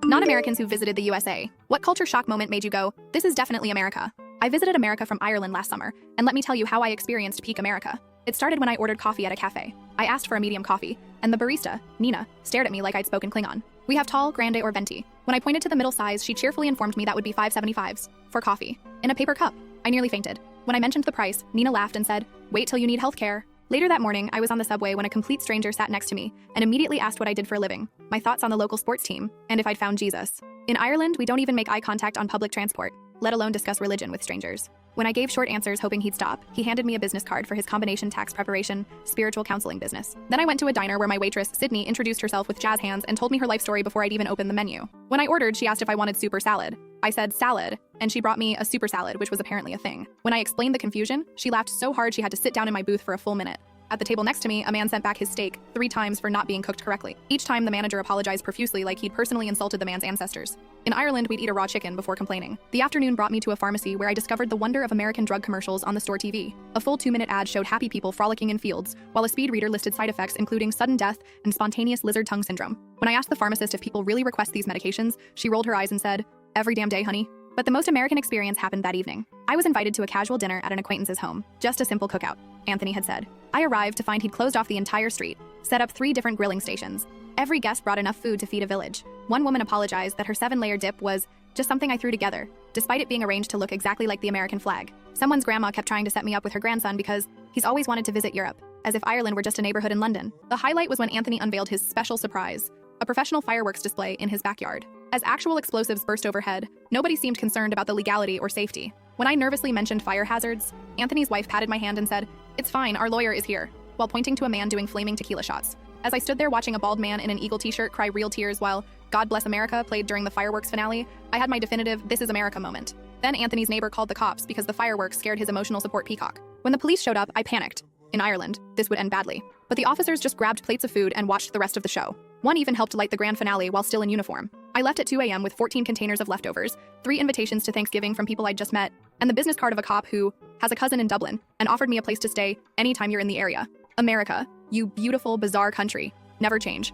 Non-Americans who visited the USA. What culture shock moment made you go, this is definitely America? I visited America from Ireland last summer, and let me tell you how I experienced peak America. It started when I ordered coffee at a cafe. I asked for a medium coffee, and the barista, Nina, stared at me like I'd spoken Klingon. We have tall, grande, or venti. When I pointed to the middle size, she cheerfully informed me that would be $5.75 for coffee, in a paper cup. I nearly fainted. When I mentioned the price, Nina laughed and said, "Wait till you need healthcare." Later that morning, I was on the subway when a complete stranger sat next to me and immediately asked what I did for a living, my thoughts on the local sports team, and if I'd found Jesus. In Ireland, we don't even make eye contact on public transport, let alone discuss religion with strangers. When I gave short answers hoping he'd stop, he handed me a business card for his combination tax preparation, spiritual counseling business. Then I went to a diner where my waitress, Sydney, introduced herself with jazz hands and told me her life story before I'd even opened the menu. When I ordered, she asked if I wanted soup or salad. I said salad, and she brought me a super salad, which was apparently a thing. When I explained the confusion, she laughed so hard she had to sit down in my booth for a full minute. At the table next to me, a man sent back his steak 3 times for not being cooked correctly. Each time, the manager apologized profusely like he'd personally insulted the man's ancestors. In Ireland, we'd eat a raw chicken before complaining. The afternoon brought me to a pharmacy where I discovered the wonder of American drug commercials on the store TV. A full 2-minute ad showed happy people frolicking in fields, while a speed reader listed side effects including sudden death and spontaneous lizard tongue syndrome. When I asked the pharmacist if people really request these medications, she rolled her eyes and said, "Every damn day, honey." But the most American experience happened that evening. I was invited to a casual dinner at an acquaintance's home. Just a simple cookout, Anthony had said. I arrived to find he'd closed off the entire street, set up 3 different grilling stations. Every guest brought enough food to feed a village. One woman apologized that her 7-layer dip was just something I threw together, despite it being arranged to look exactly like the American flag. Someone's grandma kept trying to set me up with her grandson because he's always wanted to visit Europe, as if Ireland were just a neighborhood in London. The highlight was when Anthony unveiled his special surprise, a professional fireworks display in his backyard. As actual explosives burst overhead, nobody seemed concerned about the legality or safety. When I nervously mentioned fire hazards, Anthony's wife patted my hand and said, "It's fine, our lawyer is here," while pointing to a man doing flaming tequila shots. As I stood there watching a bald man in an Eagle t-shirt cry real tears while God Bless America played during the fireworks finale, I had my definitive "This is America" moment. Then Anthony's neighbor called the cops because the fireworks scared his emotional support peacock. When the police showed up, I panicked. In Ireland, this would end badly. But the officers just grabbed plates of food and watched the rest of the show. One even helped light the grand finale while still in uniform. I left at 2 a.m. with 14 containers of leftovers, 3 invitations to Thanksgiving from people I'd just met, and the business card of a cop who has a cousin in Dublin and offered me a place to stay anytime you're in the area. America, you beautiful, bizarre country. Never change.